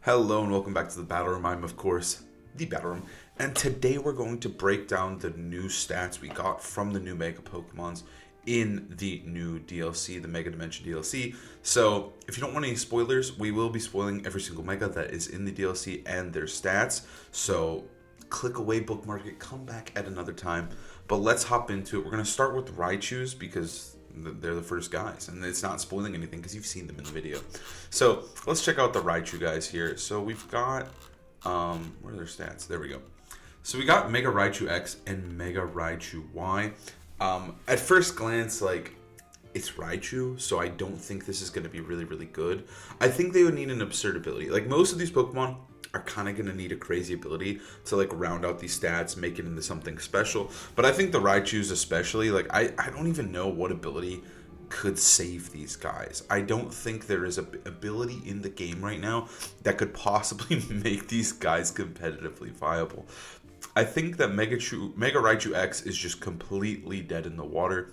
Hello and welcome back to the Battle Room. I'm, of course, the Battle Room. And today we're going to break down the new stats we got from the new Mega Pokemons in the new DLC, the Mega Dimension DLC. So, if you don't want any spoilers, we will be spoiling every single Mega that is in the DLC and their stats. So, click away, bookmark it, come back at another time. But let's hop into it. We're going to start with Raichus because they're the first guys, and it's not spoiling anything because you've seen them in the video. So let's check out the Raichu guys here. So we've got where are their stats? There we go. So we got Mega Raichu X and Mega Raichu Y. At first glance, like, it's Raichu, so I don't think this is going to be really good. I think they would need an absurd ability. Like, most of these Pokemon are kind of going to need a crazy ability to, like, round out these stats, make it into something special. But I think the Raichus especially, like, I don't even know what ability could save these guys. I don't think there is a ability in the game right now that could possibly make these guys competitively viable. I think that Mega Raichu X is just completely dead in the water.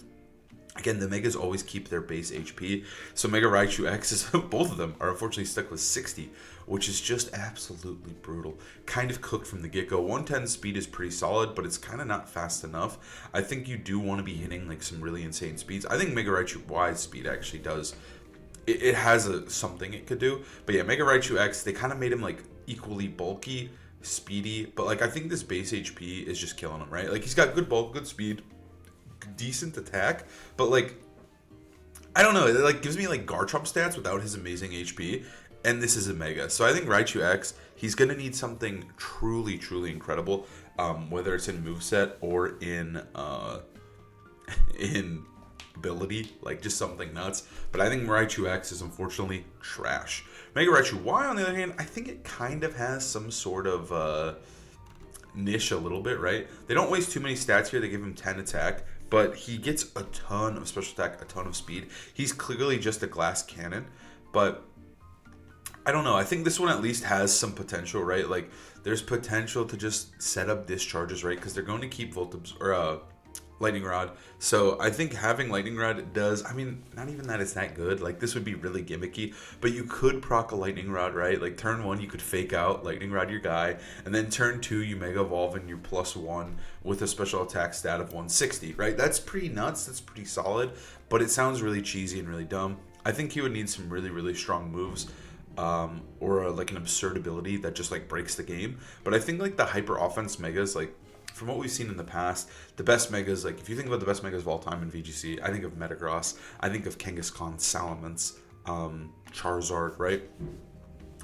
Again, the Megas always keep their base HP, so Mega Raichu X is, both of them are unfortunately stuck with 60, which is just absolutely brutal. Kind of cooked from the get-go. 110 speed is pretty solid, but it's kind of not fast enough. I think you do want to be hitting like some really insane speeds. I think Mega Raichu Y's speed actually does. It has something it could do, but yeah, Mega Raichu X, they kind of made him like equally bulky, speedy, but like I think this base HP is just killing him, right? Like he's got good bulk, good speed, decent attack, but like I don't know, it like gives me like Garchomp stats without his amazing HP, and this is a Mega. So I think Raichu X, he's gonna need something truly incredible, whether it's in moveset or in in ability, like just something nuts. But I think Raichu X is unfortunately trash. Mega Raichu Y, on the other hand, I think it kind of has some sort of niche a little bit, right? They don't waste too many stats here. They give him 10 attack, but he gets a ton of special attack, a ton of speed. He's clearly just a glass cannon, but I don't know. I think this one at least has some potential, right? Like, there's potential to just set up discharges, right? Because they're going to keep Lightning Rod. So I think having Lightning Rod does, I mean, not even that it's that good. Like, this would be really gimmicky, but you could proc a Lightning Rod, right? Like, turn 1, you could fake out, Lightning Rod your guy, and then turn 2, you Mega Evolve and you're +1 with a special attack stat of 160, right? That's pretty nuts. That's pretty solid, but it sounds really cheesy and really dumb. I think he would need some really strong moves. Or like an absurd ability that just like breaks the game. But I think like the hyper offense Megas, like from what we've seen in the past, the best Megas, like if you think about the best Megas of all time in VGC, I think of Metagross, I think of Kangaskhan, Salamence, Charizard, right?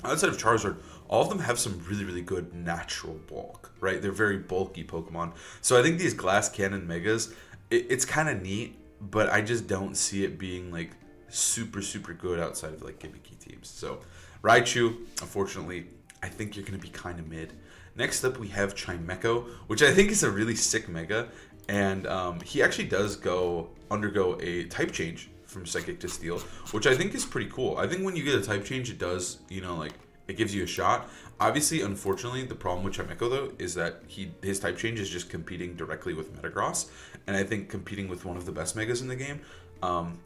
Outside of Charizard, all of them have some really good natural bulk, right? They're very bulky Pokemon. So I think these Glass Cannon Megas, it's kind of neat, but I just don't see it being like super good outside of like gimmicky teams. So Raichu, unfortunately, I think you're going to be kind of mid. Next up, we have Chimecho, which I think is a really sick Mega, and he actually does undergo a type change from Psychic to Steel, which I think is pretty cool. I think when you get a type change, it does, like, it gives you a shot. Obviously, unfortunately, the problem with Chimecho, though, is that his type change is just competing directly with Metagross, and I think competing with one of the best Megas in the game,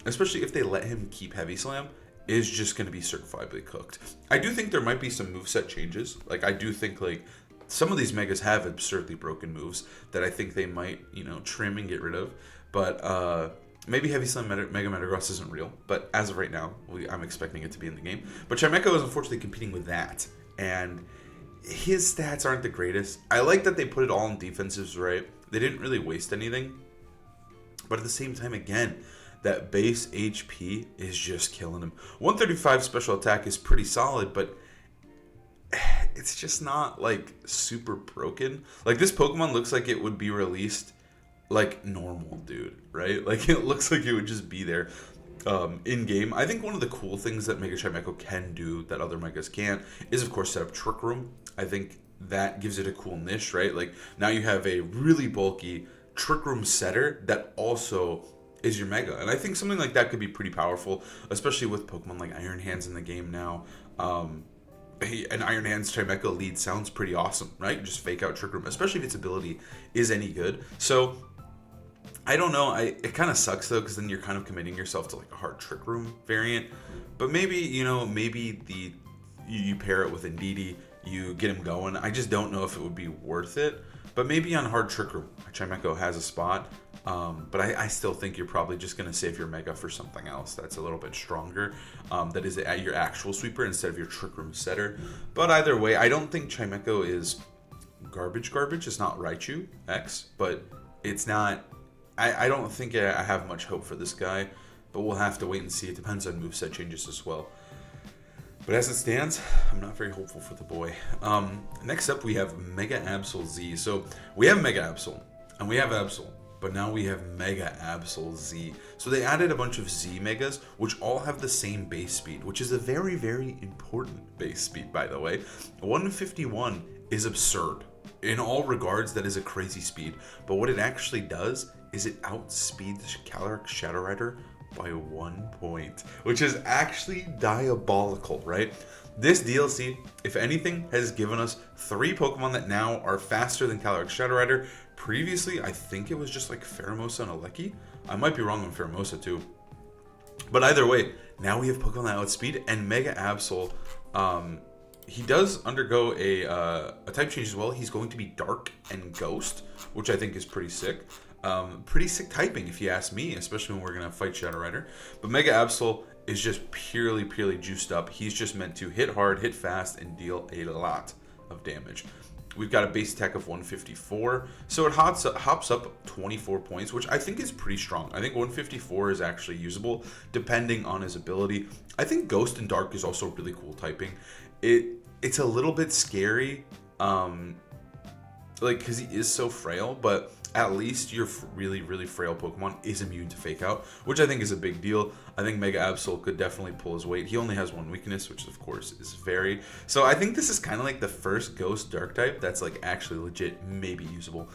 especially if they let him keep Heavy Slam, is just going to be certifiably cooked. I do think there might be some moveset changes. Like, I do think, like, some of these Megas have absurdly broken moves that I think they might, trim and get rid of. But maybe Heavy Slam Mega Metagross isn't real. But as of right now, I'm expecting it to be in the game. But Chimecho is unfortunately competing with that. And his stats aren't the greatest. I like that they put it all in defensives, right? They didn't really waste anything. But at the same time, again, that base HP is just killing him. 135 special attack is pretty solid, but it's just not like super broken. Like, this Pokemon looks like it would be released like normal, dude, right? Like, it looks like it would just be there in game. I think one of the cool things that Mega Chimecho can do that other Megas can't is, of course, set up Trick Room. I think that gives it a cool niche, right? Like, now you have a really bulky Trick Room setter that also is your Mega, and I think something like that could be pretty powerful, especially with Pokemon like Iron Hands in the game now. An Iron Hands Chimecho lead sounds pretty awesome, right? Just fake out Trick Room, especially if its ability is any good. So I don't know. It kind of sucks though, because then you're kind of committing yourself to like a hard Trick Room variant. But maybe, maybe the you pair it with Indeedee, you get him going. I just don't know if it would be worth it. But maybe on Hard Trick Room, Chimecho has a spot. But I still think you're probably just going to save your Mega for something else that's a little bit stronger. That is your actual sweeper instead of your Trick Room setter. But either way, I don't think Chimecho is garbage. It's not Raichu X, but it's not... I don't think I have much hope for this guy. But we'll have to wait and see. It depends on moveset changes as well. But as it stands, I'm not very hopeful for the boy. Next up, we have Mega Absol Z. So we have Mega Absol, and we have Absol, but now we have Mega Absol Z. So they added a bunch of Z Megas, which all have the same base speed, which is a very, very important base speed, by the way. 151 is absurd. In all regards, that is a crazy speed. But what it actually does is it outspeeds Golurk Shadow Rider by 1 point, which is actually diabolical, right? This DLC, if anything, has given us 3 Pokemon that now are faster than Golurk Shadow Rider. Previously, I think it was just like Pheromosa and Alecki. I might be wrong on Pheromosa too. But either way, now we have Pokemon that outspeed, and Mega Absol, he does undergo a type change as well. He's going to be Dark and Ghost, which I think is pretty sick. Pretty sick typing, if you ask me, especially when we're going to fight Shadow Rider. But Mega Absol is just purely juiced up. He's just meant to hit hard, hit fast, and deal a lot of damage. We've got a base attack of 154, so it hops up 24 points, which I think is pretty strong. I think 154 is actually usable, depending on his ability. I think Ghost and Dark is also really cool typing. It's a little bit scary, because he is so frail, but at least your really frail Pokemon is immune to Fake Out, which I think is a big deal. I think Mega Absol could definitely pull his weight. He only has 1 weakness, which of course is Fairy. So I think this is kind of like the first Ghost Dark type that's like actually legit, maybe usable.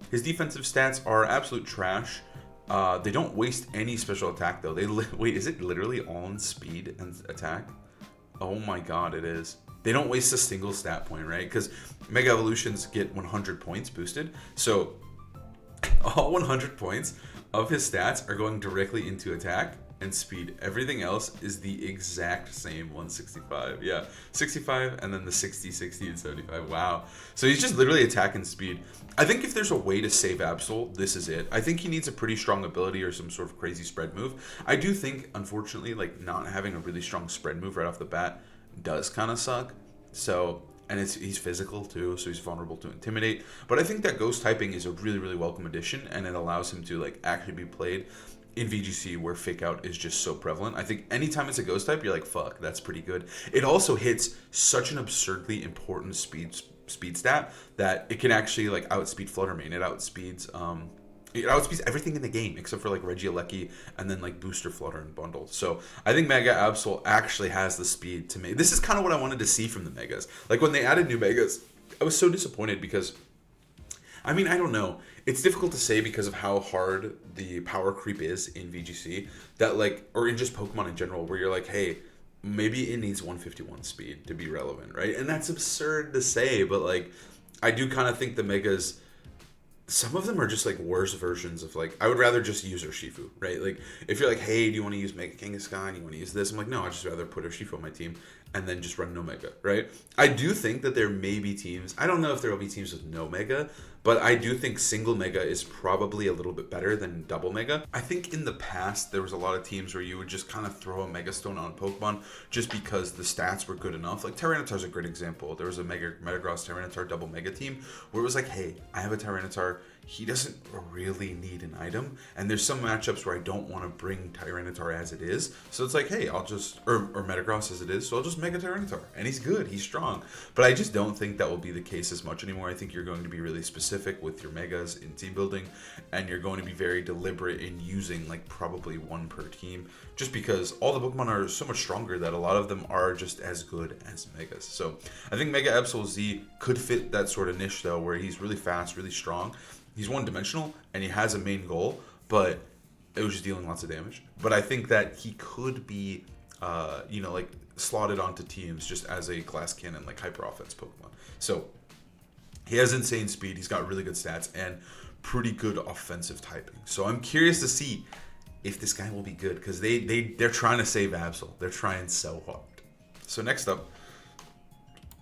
His defensive stats are absolute trash. They don't waste any special attack though. Wait, is it literally all in speed and attack? Oh my god, it is. They don't waste a single stat point, right? Because Mega Evolutions get 100 points boosted. So all 100 points of his stats are going directly into attack and speed. Everything else is the exact same 165. Yeah, 65 and then the 60, 60, and 75. Wow. So he's just literally attack and speed. I think if there's a way to save Absol, this is it. I think he needs a pretty strong ability or some sort of crazy spread move. I do think, unfortunately, like not having a really strong spread move right off the bat does kind of suck. So, and he's physical too, so he's vulnerable to Intimidate. But I think that Ghost typing is a really welcome addition, and it allows him to like actually be played in VGC where Fake Out is just so prevalent. I think anytime it's a Ghost type, you're like, fuck, that's pretty good. It also hits such an absurdly important speed stat that it can actually like outspeed Fluttermane. It outspeeds everything in the game except for like Regieleki and then like Booster Flutter and Bundle. So I think Mega Absol actually has the speed to make. This is kind of what I wanted to see from the Megas. Like when they added new Megas, I was so disappointed because, I mean, I don't know. It's difficult to say because of how hard the power creep is in VGC that like, or in just Pokemon in general, where you're like, hey, maybe it needs 151 speed to be relevant, right? And that's absurd to say, but like, I do kind of think the Megas, some of them are just like worse versions of like, I would rather just use Urshifu, right? Like if you're like, hey, do you want to use Mega Kangaskhan? You want to use this? I'm like, no, I'd just rather put Urshifu on my team and then just run no Mega, right? I do think that there may be teams, I don't know if there will be teams with no Mega, but I do think single Mega is probably a little bit better than double Mega. I think in the past, there was a lot of teams where you would just kind of throw a Mega Stone on Pokemon just because the stats were good enough. Like Tyranitar's a great example. There was a Metagross Tyranitar double Mega team where it was like, hey, I have a Tyranitar. He doesn't really need an item. And there's some matchups where I don't want to bring Tyranitar as it is. So it's like, hey, I'll just, or Metagross as it is, so I'll just Mega Tyranitar. And he's good, he's strong. But I just don't think that will be the case as much anymore. I think you're going to be really specific with your Megas in team building. And you're going to be very deliberate in using like probably one per team. Just because all the Pokemon are so much stronger that a lot of them are just as good as Megas. So I think Mega Absol Z could fit that sort of niche though, where he's really fast, really strong. He's one-dimensional, and he has a main goal, but it was just dealing lots of damage. But I think that he could be, like slotted onto teams just as a glass cannon, like hyper offense Pokemon. So he has insane speed. He's got really good stats and pretty good offensive typing. So I'm curious to see if this guy will be good because they're trying to save Absol. They're trying so hard. So next up,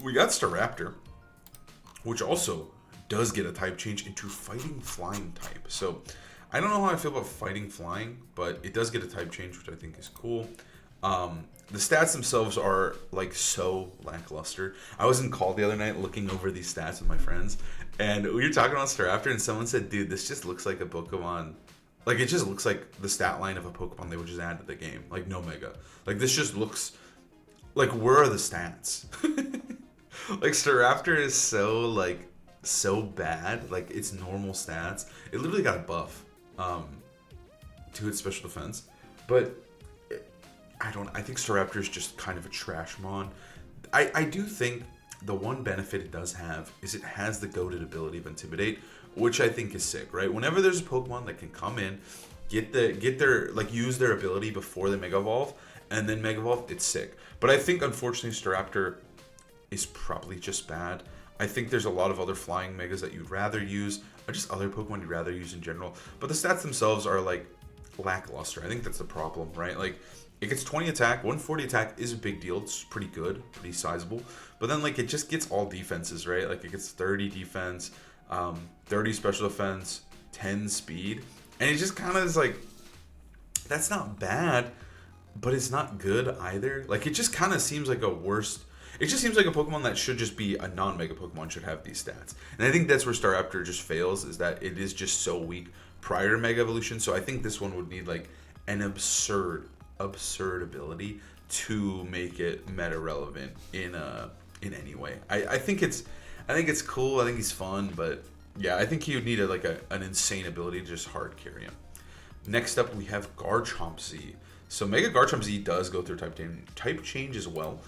We got Staraptor, which also does get a type change into Fighting Flying type. So I don't know how I feel about Fighting Flying, but it does get a type change, which I think is cool. The stats themselves are like so lackluster. I was in call the other night looking over these stats with my friends, and we were talking about Staraptor, and someone said, dude, this just looks like a Pokemon. Like, it just looks like the stat line of a Pokemon they would just add to the game. Like, no Mega. Like, this just looks... Like, where are the stats? Like, Staraptor is so, like, so bad. Like, its normal stats. It literally got a buff to its special defense. But, I think Staraptor is just kind of a trash mon. I do think the one benefit it does have is it has the goated ability of Intimidate, which I think is sick, right? Whenever there's a Pokemon that can come in, get their, like, use their ability before they Mega Evolve, and then Mega Evolve, it's sick. But I think, unfortunately, Staraptor is probably just bad. I think there's a lot of other flying Megas that you'd rather use, or just other Pokemon you'd rather use in general. But the stats themselves are, like, lackluster. I think that's the problem, right? Like, it gets 20 attack, 140 attack is a big deal. It's pretty good, pretty sizable. But then, like, it just gets all defenses, right? Like, it gets 30 defense, 30 special defense, 10 speed. And it just kind of is like, that's not bad, but it's not good either. Like, it just kind of seems like a worst... It just seems like a Pokemon that should just be a non-Mega Pokemon should have these stats. And I think that's where Staraptor just fails, is that it is just so weak prior to Mega Evolution. So I think this one would need, like, an absurd ability to make it meta relevant in any way. I think it's cool. I think he's fun, but yeah, I think he would need an insane ability to just hard carry him. Next up, we have Garchomp Z. So Mega Garchomp Z does go through type change as well.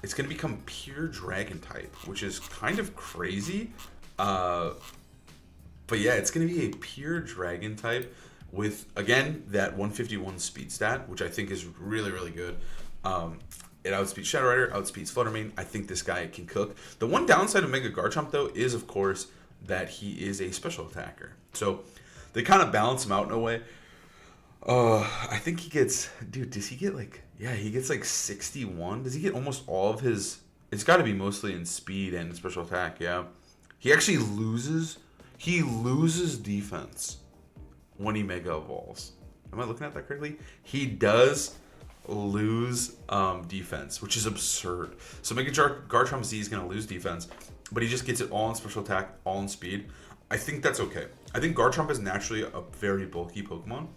It's going to become pure Dragon type, which is kind of crazy. But yeah, it's going to be a pure Dragon type with, again, that 151 speed stat, which I think is really, really good. It outspeeds Shadow Rider, outspeeds Fluttermane. I think this guy can cook. The one downside of Mega Garchomp, though, is, of course, that he is a special attacker. So they kind of balance him out in a way. I think he gets... Dude, does he get, like... Yeah, he gets, like, 61. Does he get almost all of his... It's got to be mostly in speed and special attack, yeah. He actually loses... He loses defense when he Mega Evolves. Am I looking at that correctly? He does lose defense, which is absurd. So Mega Garchomp Z is going to lose defense, but he just gets it all in special attack, all in speed. I think that's okay. I think Garchomp is naturally a very bulky Pokemon,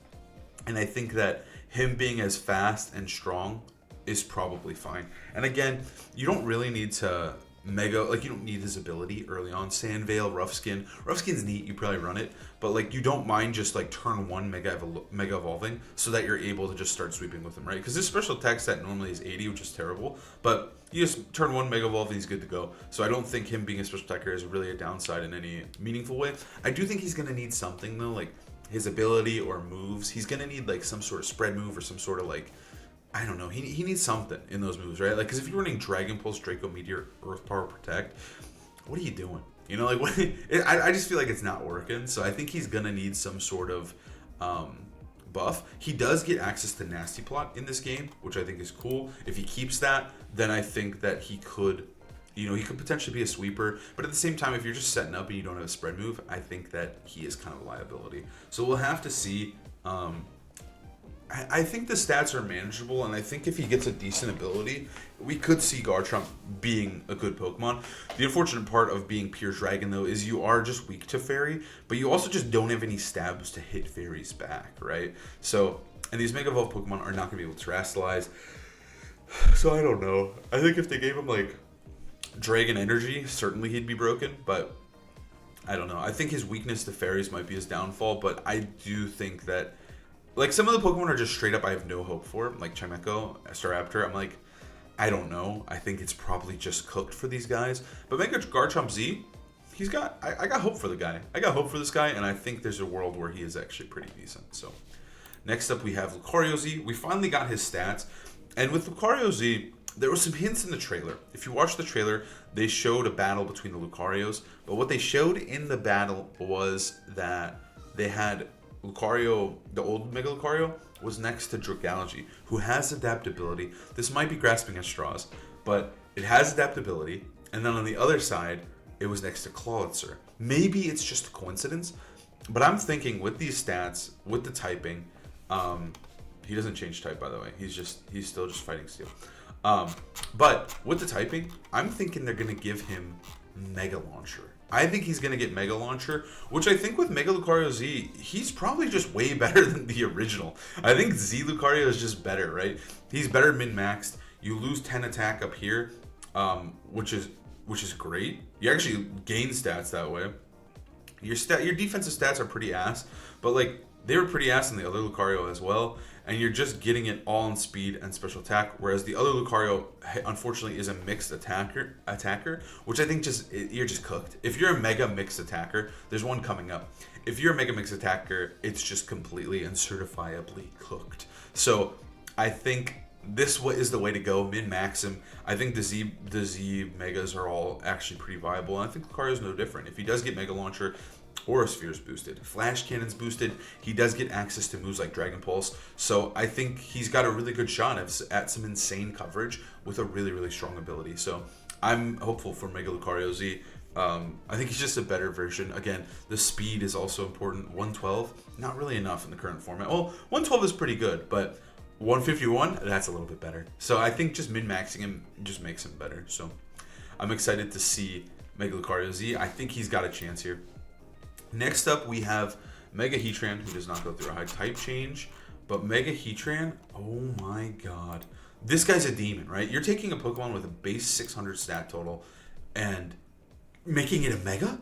and I think that him being as fast and strong is probably fine. And again, you don't really need to Mega, like, you don't need his ability early on. Sandveil, Rough Skin. Rough Skin's neat, you probably run it, but, like, you don't mind just, like, turn one Mega Evolving so that you're able to just start sweeping with him, right? Because his special attack stat normally is 80, which is terrible, but you just turn one Mega Evolve and he's good to go. So I don't think him being a special attacker is really a downside in any meaningful way. I do think he's going to need something, though, like his ability or moves. He's going to need, like, some sort of spread move or some sort of, like, I don't know. He needs something in those moves, right? Like, because if you're running Dragon Pulse, Draco Meteor, Earth Power, Protect, what are you doing? You know, like, what? I just feel like it's not working. So I think he's gonna need some sort of buff. He does get access to Nasty Plot in this game, which I think is cool. If he keeps that, then I think that he could, you know, he could potentially be a sweeper. But at the same time, if you're just setting up and you don't have a spread move, I think that he is kind of a liability. So we'll have to see. I think the stats are manageable, and I think if he gets a decent ability, we could see Garchomp being a good Pokemon. The unfortunate part of being pure Dragon, though, is you are just weak to Fairy, but you also just don't have any stabs to hit Fairies back, right? So, and these Mega Evolved Pokemon are not going to be able to Terastallize. So I don't know. I think if they gave him, like, Dragon Energy, certainly he'd be broken, but I don't know. I think his weakness to Fairies might be his downfall, but I do think that, like, some of the Pokemon are just straight up I have no hope for, like Chimecho, Staraptor. I'm like, I don't know. I think it's probably just cooked for these guys. But Mega Garchomp Z, he's got, I got hope for the guy. I got hope for this guy, and I think there's a world where he is actually pretty decent. So, next up we have Lucario Z. We finally got his stats. And with Lucario Z, there were some hints in the trailer. If you watch the trailer, they showed a battle between the Lucarios. But what they showed in the battle was that they had Lucario, the old Mega Lucario, was next to Dragalge, who has adaptability. This might be grasping at straws, but it has adaptability, and then on the other side, it was next to Clawitzer. Maybe it's just a coincidence, but I'm thinking with these stats, with the typing, he doesn't change type, by the way. He's still just fighting steel. But with the typing, I'm thinking they're going to give him Mega Launcher. I think he's going to get Mega Launcher, which I think with Mega Lucario Z, he's probably just way better than the original. I think Z Lucario is just better, right? He's better min-maxed. You lose 10 attack up here, which is great. You actually gain stats that way. Your defensive stats are pretty ass, but like they were pretty ass in the other Lucario as well, and you're just getting it all in speed and special attack, whereas the other Lucario unfortunately is a mixed attacker, which I think you're just cooked. If you're a mega mixed attacker, there's one coming up. If you're a mega mixed attacker, it's just completely and certifiably cooked. So I think this is the way to go, min-max him. I think the Z Megas are all actually pretty viable, and I think Lucario's no different. If he does get Mega Launcher, Aura Sphere's boosted, Flash Cannon's boosted, he does get access to moves like Dragon Pulse, so I think he's got a really good shot at some insane coverage with a really, really strong ability. So I'm hopeful for Mega Lucario Z. I think he's just a better version. Again, the speed is also important. 112, not really enough in the current format. Well, 112 is pretty good, but 151, that's a little bit better. So I think just min-maxing him just makes him better. So I'm excited to see Mega Lucario Z. I think he's got a chance here. Next up, we have Mega Heatran, who does not go through a high type change. But Mega Heatran, oh my god. This guy's a demon, right? You're taking a Pokemon with a base 600 stat total and making it a Mega?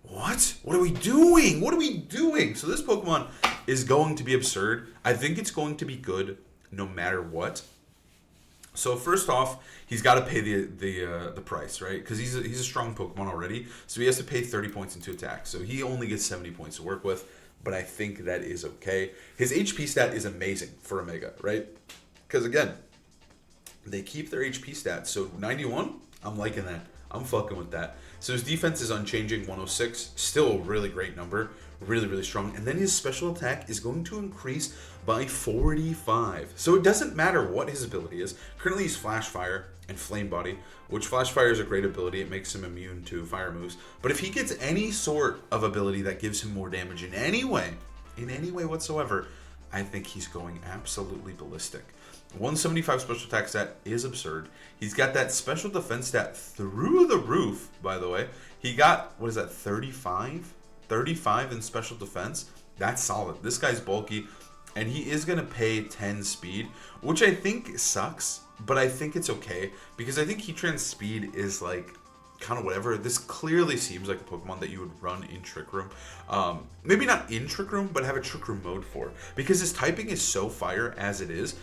What? What are we doing? What are we doing? So this Pokemon is going to be absurd. I think it's going to be good no matter what. So first off, he's got to pay the price, right? Because he's a strong Pokemon already, so he has to pay 30 points into attack. So he only gets 70 points to work with, but I think that is okay. His HP stat is amazing for a Mega, right? Because again, they keep their HP stat. So 91, I'm liking that. I'm fucking with that. So his defense is unchanging, 106. Still a really great number. Really, really strong. And then his special attack is going to increase by 45. So it doesn't matter what his ability is. Currently he's Flash Fire and Flame Body, which Flash Fire is a great ability. It makes him immune to fire moves. But if he gets any sort of ability that gives him more damage in any way whatsoever, I think he's going absolutely ballistic. 175 special attack stat is absurd. He's got that special defense stat through the roof, by the way. He got, what is that, 35? 35 in special defense. That's solid. This guy's bulky, and he is going to pay 10 speed, which I think sucks, but I think it's okay, because I think Heatran's speed is like kind of whatever. This clearly seems like a Pokemon that you would run in Trick Room. Maybe not in Trick Room, but have a Trick Room mode for, because his typing is so fire as it is,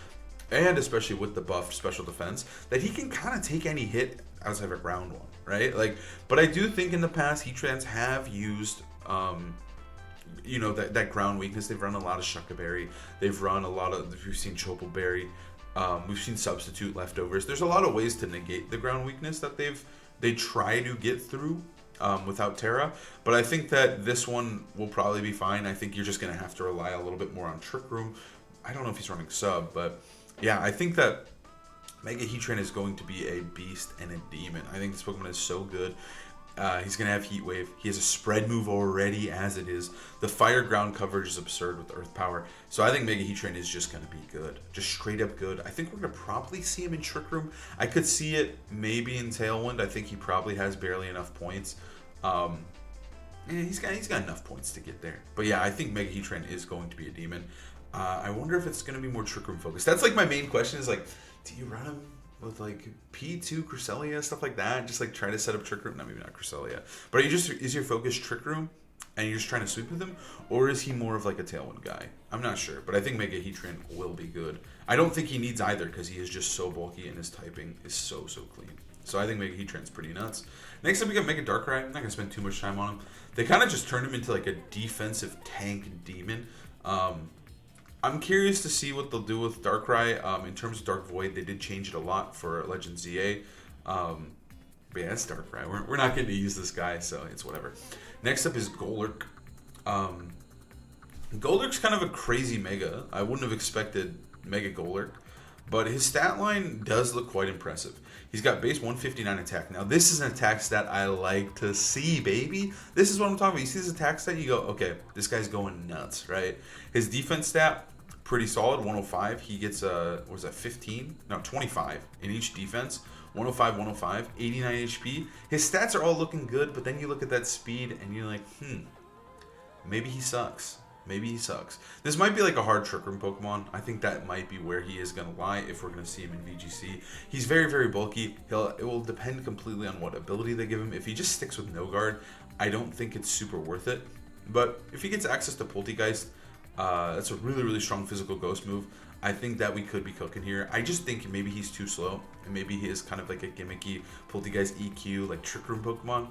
and especially with the buffed special defense, that he can kind of take any hit outside of a ground one, right? Like, but I do think in the past, Heatrans have used that ground weakness. They've run a lot of Shucka Berry. They've run a lot of, we've seen Chople Berry. We've seen Substitute Leftovers. There's a lot of ways to negate the ground weakness that they try to get through without Terra. But I think that this one will probably be fine. I think you're just going to have to rely a little bit more on Trick Room. I don't know if he's running Sub, but yeah, I think that Mega Heatran is going to be a beast and a demon. I think this Pokemon is so good. He's going to have Heat Wave. He has a spread move already as it is. The fire ground coverage is absurd with Earth Power. So I think Mega Heatran is just going to be good. Just straight up good. I think we're going to probably see him in Trick Room. I could see it maybe in Tailwind. I think he probably has barely enough points. He's got enough points to get there. But yeah, I think Mega Heatran is going to be a demon. I wonder if it's going to be more Trick Room focused. That's like my main question is like, do you run him with like P2 Cresselia, stuff like that? Just like try to set up Trick Room? No, maybe not Cresselia. But is your focus Trick Room and you're just trying to sweep with him? Or is he more of like a Tailwind guy? I'm not sure. But I think Mega Heatran will be good. I don't think he needs either because he is just so bulky and his typing is so clean. So I think Mega Heatran's pretty nuts. Next up we got Mega Darkrai. I'm not going to spend too much time on him. They kind of just turned him into like a defensive tank demon. I'm curious to see what they'll do with Darkrai. In terms of Dark Void, they did change it a lot for Legend ZA. But yeah, it's Darkrai. We're not getting to use this guy, so it's whatever. Next up is Golurk. Golurk's kind of a crazy Mega. I wouldn't have expected Mega Golurk. but his stat line does look quite impressive. He's got base 159 attack. Now, this is an attack stat I like to see, baby. This is what I'm talking about. You see this attack stat, you go, okay, this guy's going nuts, right? His defense stat, pretty solid, 105. He gets, what was that, 15? No, 25 in each defense. 105, 105, 89 HP. His stats are all looking good, but then you look at that speed and you're like, maybe he sucks. Maybe he sucks. This might be like a hard Trick Room Pokemon. I think that might be where he is going to lie if we're going to see him in VGC. He's very, very bulky. It will depend completely on what ability they give him. If he just sticks with No Guard, I don't think it's super worth it. But if he gets access to Poltegeist, that's a really, really strong physical ghost move. I think that we could be cooking here. I just think maybe he's too slow. And maybe he is kind of like a gimmicky Poltegeist EQ, like Trick Room Pokemon.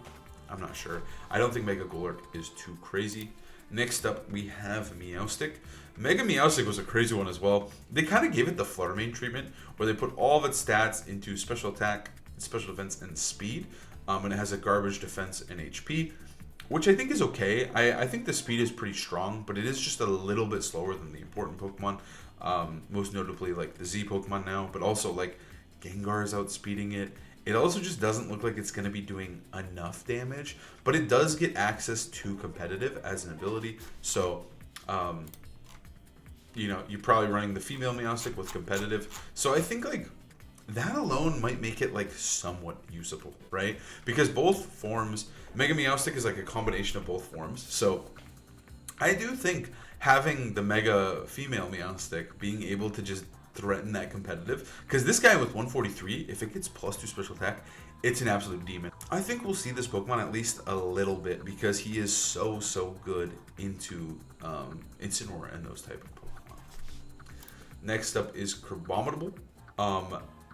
I'm not sure. I don't think Mega Golurk is too crazy. Next up, we have Meowstic. Mega Meowstic was a crazy one as well. They kind of gave it the Fluttermane treatment, where they put all of its stats into special attack, special defense, and speed. And it has a garbage defense and HP, which I think is okay. I think the speed is pretty strong, but it is just a little bit slower than the important Pokemon. Most notably, like the Z Pokemon now, but also like Gengar is outspeeding it. It also just doesn't look like it's going to be doing enough damage, but it does get access to competitive as an ability. So, you know, you're probably running the female Meowstic with competitive. So I think like that alone might make it like somewhat usable, right? Because both forms, Mega Meowstic is like a combination of both forms. So I do think having the Mega female Meowstic being able to just threaten that competitive, because this guy with 143, if it gets +2 special attack, it's an absolute demon. I think we'll see this Pokemon at least a little bit because he is so good into Incineroar and those type of Pokemon. Next up is Crabominable.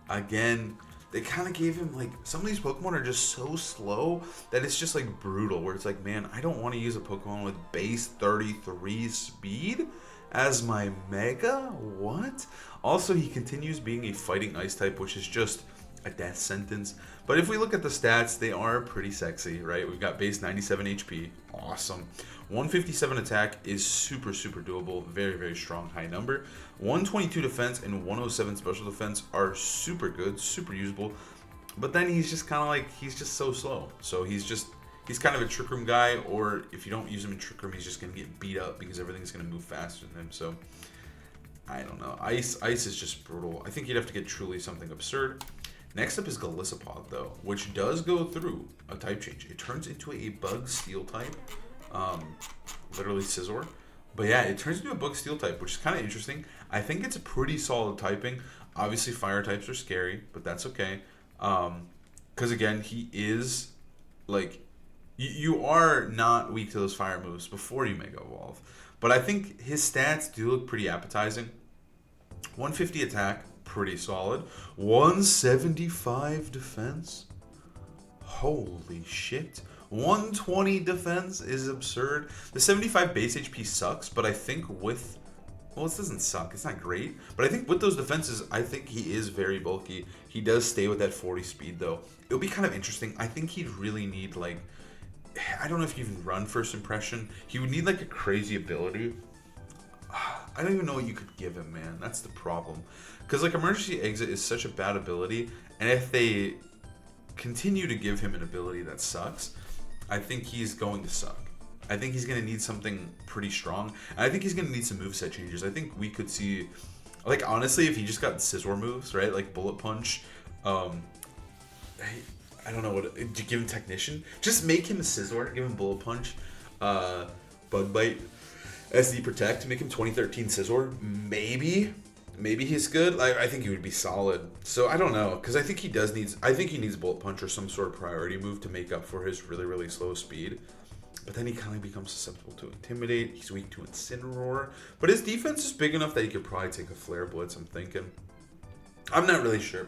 Again, they kind of gave him like, some of these Pokemon are just so slow that it's just like brutal, where it's like, man, I don't want to use a Pokemon with base 33 speed as my Mega? What? Also, he continues being a fighting ice type, which is just a death sentence. But if we look at the stats, they are pretty sexy, right? We've got base 97 HP. Awesome. 157 attack is super doable. Very strong, high number. 122 defense and 107 special defense are super good, super usable. But then he's just kind of like, he's just so slow. So he's kind of a Trick Room guy, or if you don't use him in Trick Room, he's just going to get beat up because everything's going to move faster than him. So, I don't know. Ice is just brutal. I think you'd have to get truly something absurd. Next up is Golisopod, though, which does go through a type change. It turns into a Bug Steel type, literally Scizor. But yeah, it turns into a Bug Steel type, which is kind of interesting. I think it's a pretty solid typing. Obviously, fire types are scary, but that's okay. Because again, he is like, you are not weak to those fire moves before you Mega Evolve. But I think his stats do look pretty appetizing. 150 attack, pretty solid. 175 defense. Holy shit. 120 defense is absurd. The 75 base HP sucks, but I think with... Well, this doesn't suck. It's not great. But I think with those defenses, I think he is very bulky. He does stay with that 40 speed, though. It'll be kind of interesting. I think he'd really need, like... I don't know if you even run first impression. He would need like a crazy ability. I don't even know what you could give him, man. That's the problem. Because like emergency exit is such a bad ability, and if they continue to give him an ability that sucks, I think he's going to suck. I think he's going to need something pretty strong. And I think he's going to need some moveset changes. I think we could see, like honestly, if he just got Scizor moves, right? Like Bullet Punch, I don't know what, do you give him Technician? Just make him a Scizor, give him Bullet Punch, Bug Bite, SD Protect, make him 2013 Scizor. Maybe he's good. I think he would be solid. So I don't know, because I think he needs Bullet Punch or some sort of priority move to make up for his really slow speed. But then he kind of becomes susceptible to Intimidate. He's weak to Incineroar. But his defense is big enough that he could probably take a Flare Blitz, I'm thinking. I'm not really sure.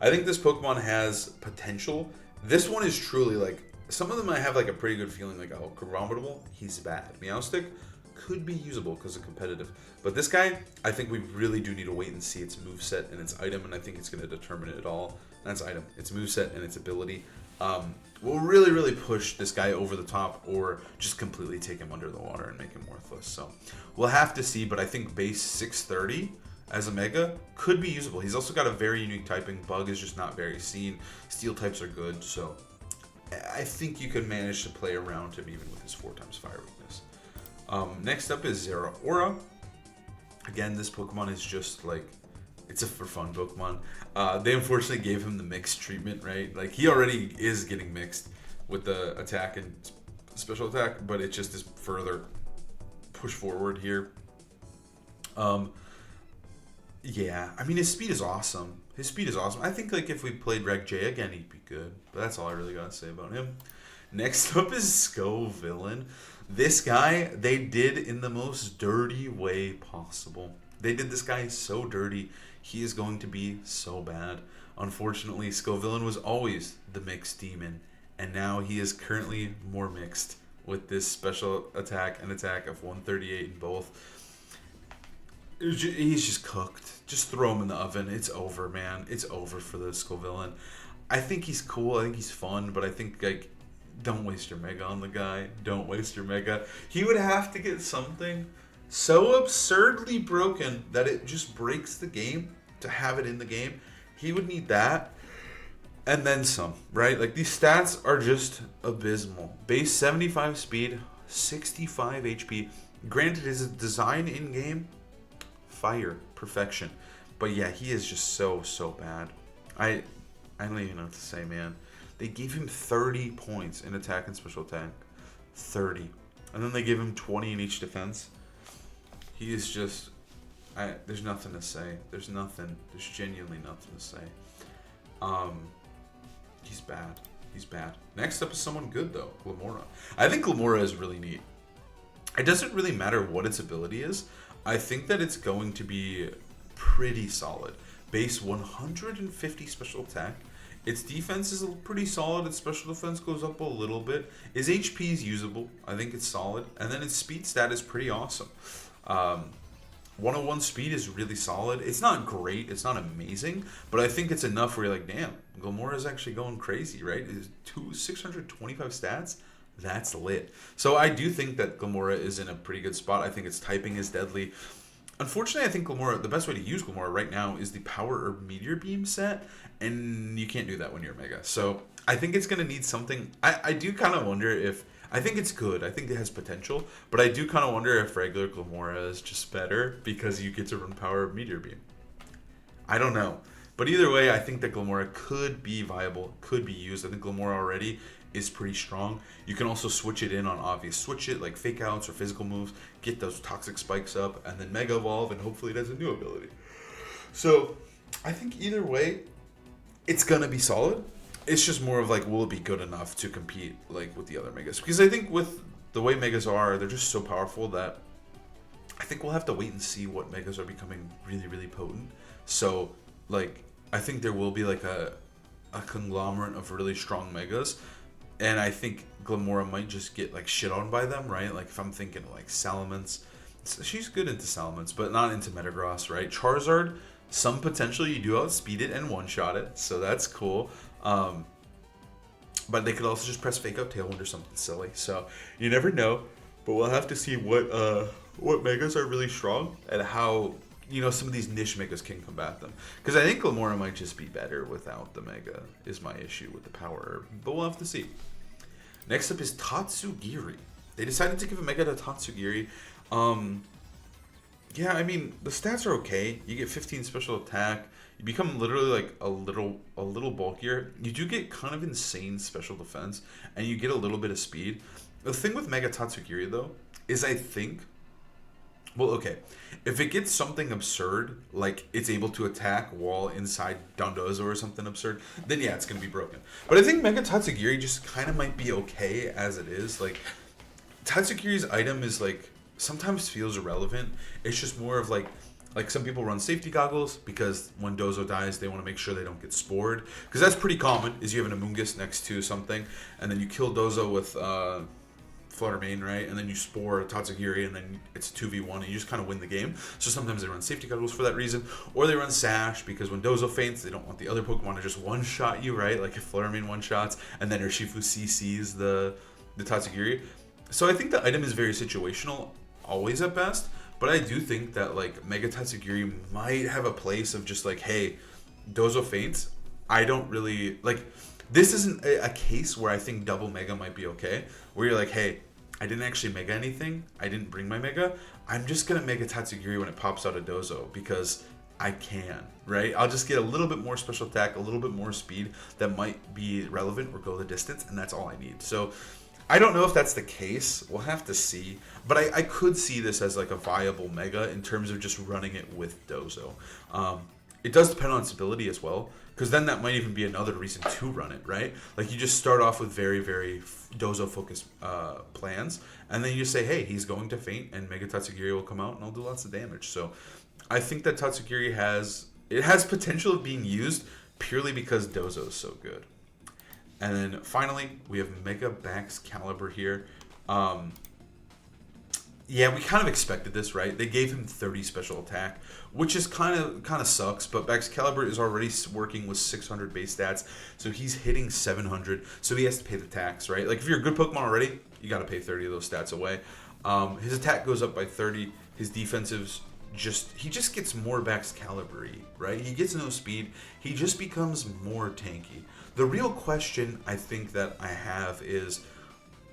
I think this Pokemon has potential. This one is truly like, some of them I have like a pretty good feeling like, oh, Crabominable, he's bad. Meowstic could be usable because of competitive. But this guy, I think we really do need to wait and see its moveset and its item, and I think it's going to determine it all. That's item, its moveset and its ability. Will really push this guy over the top, or just completely take him under the water and make him worthless. So we'll have to see, but I think base 630 as a Mega could be usable. He's also got a very unique typing. Bug is just not very seen. Steel types are good, so I think you could manage to play around him even with his 4x fire weakness. Next up is Zeraora. Again, this Pokemon is just like, it's a for fun Pokemon. They unfortunately gave him the mixed treatment, right? Like, he already is getting mixed with the attack and special attack, but it just is further push forward here. Yeah, I mean, his speed is awesome. His speed is awesome. I think, like, if we played Reg J again, he'd be good. But that's all I really got to say about him. Next up is Scovillain. This guy, they did in the most dirty way possible. They did this guy so dirty. He is going to be so bad. Unfortunately, Scovillain was always the mixed demon. And now he is currently more mixed with this special attack and attack of 138 in both. He's just cooked. Just throw him in the oven. It's over, man. It's over for the Scovillain. I think he's cool. I think he's fun. But I think, like, don't waste your Mega on the guy. Don't waste your Mega. He would have to get something so absurdly broken that it just breaks the game to have it in the game. He would need that. And then some, right? Like, these stats are just abysmal. Base 75 speed, 65 HP. Granted, his design in-game, fire, perfection. But yeah, he is just so bad. I don't even know what to say, man. They gave him 30 points in attack and special attack. 30. And then they give him 20 in each defense. He is just... there's nothing to say. There's nothing. There's genuinely nothing to say. He's bad. He's bad. Next up is someone good, though. Glimmora. I think Glimmora is really neat. It doesn't really matter what its ability is. I think that it's going to be pretty solid. Base 150 special attack. Its defense is pretty solid. Its special defense goes up a little bit. Its HP is usable. I think it's solid. And then its speed stat is pretty awesome. 101 speed is really solid. It's not great. It's not amazing. But I think it's enough where you're like, damn, Glimmora is actually going crazy, right? It's 625 stats. That's lit. So I do think that Glimmora is in a pretty good spot. I think its typing is deadly. Unfortunately, I think Glimmora, the best way to use Glimmora right now is the Power or Meteor Beam set, and you can't do that when you're Mega. So I think it's going to need something. I do kind of wonder if, I think it's good. I think it has potential, but I do kind of wonder if regular Glimmora is just better because you get to run Power of Meteor Beam. I don't know. But either way, I think that Glimmora could be viable, could be used. I think Glimmora already is pretty strong. You can also switch it in on obvious switch it, like fake outs or physical moves, get those toxic spikes up, and then Mega Evolve, and hopefully it has a new ability. So I think either way, it's gonna be solid. It's just more of like, will it be good enough to compete like with the other Megas? Because I think with the way Megas are, they're just so powerful that I think we'll have to wait and see what Megas are becoming really potent. So like, I think there will be like a conglomerate of really strong Megas. And I think Glimmora might just get like shit on by them, right? Like if I'm thinking like Salamence, she's good into Salamence, but not into Metagross, right? Charizard, some potential, you do outspeed it and one-shot it, so that's cool. But they could also just press Fake Out Tailwind or something silly. So you never know, but we'll have to see what Megas are really strong and how, you know, some of these niche Megas can combat them. Because I think Glimmora might just be better without the Mega, is my issue with the Power, but we'll have to see. Next up is Tatsugiri. They decided to give a Mega to Tatsugiri. Yeah, I mean, the stats are okay. You get 15 special attack. You become literally like a little bulkier. You do get kind of insane special defense, and you get a little bit of speed. The thing with Mega Tatsugiri, though, is I think, well, okay, if it gets something absurd, like it's able to attack while inside Dondozo or something absurd, then yeah, it's going to be broken. But I think Mega Tatsugiri just kind of might be okay as it is. Like, Tatsugiri's item is like, sometimes feels irrelevant. It's just more of like some people run safety goggles because when Dozo dies, they want to make sure they don't get spored. Because that's pretty common, is you have an Amoonguss next to something, and then you kill Dozo with Flutter Mane, right? And then you spore Tatsugiri, and then it's 2v1, and you just kind of win the game. So sometimes they run safety goggles for that reason, or they run Sash because when Dozo faints, they don't want the other Pokemon to just one-shot you, right? Like if Flutter Mane one-shots, and then Urshifu CCs the Tatsugiri. So I think the item is very situational, always at best, But I do think that like Mega Tatsugiri might have a place of just like, hey, Dozo faints. I don't really like. This isn't a case where I think double Mega might be okay. Where you're like, hey, I didn't actually Mega anything. I didn't bring my Mega. I'm just gonna Mega Tatsugiri when it pops out of Dozo because I can, right? I'll just get a little bit more special attack, a little bit more speed that might be relevant or go the distance, and that's all I need. So I don't know if that's the case. We'll have to see. But I could see this as like a viable Mega in terms of just running it with Dozo. It does depend on its ability as well, because then that might even be another reason to run it, right? Like you just start off with very, very Dozo-focused plans, and then you just say, hey, he's going to faint, and Mega Tatsugiri will come out, and I'll do lots of damage. So I think that Tatsugiri has potential of being used purely because Dozo is so good. And then finally, we have Mega Baxcalibur here. Yeah, we kind of expected this, right? They gave him 30 special attack, which is kind of sucks, but Baxcalibur is already working with 600 base stats, so he's hitting 700, so he has to pay the tax, right? Like, if you're a good Pokemon already, you got to pay 30 of those stats away. His attack goes up by 30, his defensives he just gets more Baxcalibur-y, right? He gets no speed, he just becomes more tanky. The real question I think that I have is,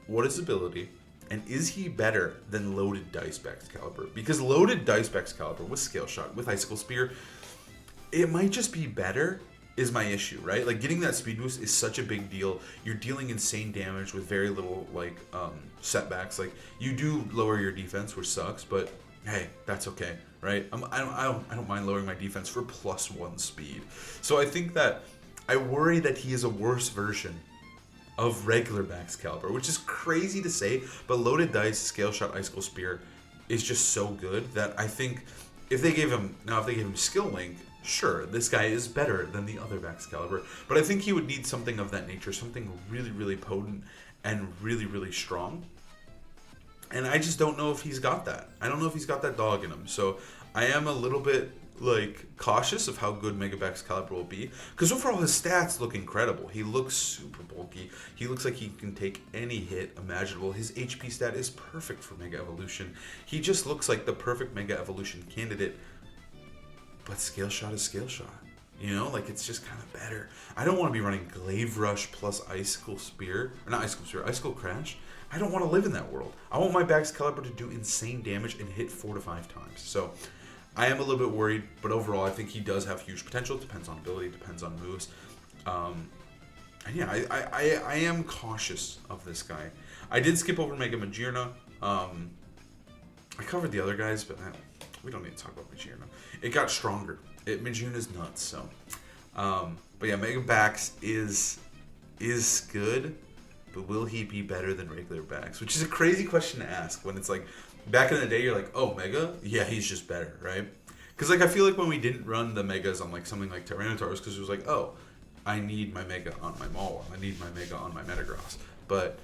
what is his ability? And is he better than Loaded Dice Baxcalibur? Because Loaded Dice Baxcalibur with Scale Shot, with Icicle Spear, it might just be better, is my issue, right? Like, getting that speed boost is such a big deal. You're dealing insane damage with very little, like, setbacks. Like, you do lower your defense, which sucks, but hey, that's okay, right? I don't mind lowering my defense for +1 speed. So I think that I worry that he is a worse version of regular Baxcalibur, which is crazy to say, but Loaded Dice, Scale Shot, Icicle Spear is just so good that I think if they gave him Skill Link, sure, this guy is better than the other Baxcalibur, but I think he would need something of that nature, something really, really potent and really, really strong. And I just don't know if he's got that. I don't know if he's got that dog in him. So I am a little bit like cautious of how good Mega Baxcalibur will be, because overall his stats look incredible. He looks super bulky. He looks like he can take any hit imaginable. His HP stat is perfect for Mega Evolution. He just looks like the perfect Mega Evolution candidate. But Scale Shot is Scale Shot. You know, like, it's just kind of better. I don't want to be running Glaive Rush plus Icicle Spear, or not Icicle Spear, Icicle Crash. I don't want to live in that world. I want my Baxcalibur to do insane damage and hit 4 to 5 times. So I am a little bit worried, but overall I think he does have huge potential. It depends on ability, depends on moves. And yeah, I am cautious of this guy. I did skip over Mega Magearna. I covered the other guys, but we don't need to talk about Magearna. It got stronger. Magearna's nuts, so. But yeah, Mega Bax is good, but will he be better than regular Bax? Which is a crazy question to ask when it's like, back in the day, you're like, oh, Mega? Yeah, he's just better, right? Because like I feel like when we didn't run the Megas on like something like Tyranitar's, because it was like, oh, I need my Mega on my Mawile, I need my Mega on my Metagross. But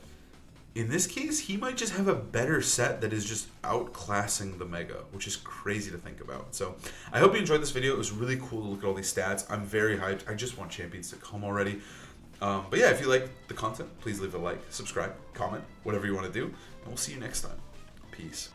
in this case, he might just have a better set that is just outclassing the Mega, which is crazy to think about. So I hope you enjoyed this video. It was really cool to look at all these stats. I'm very hyped. I just want champions to come already. But yeah, if you like the content, please leave a like, subscribe, comment, whatever you want to do, and we'll see you next time. Peace.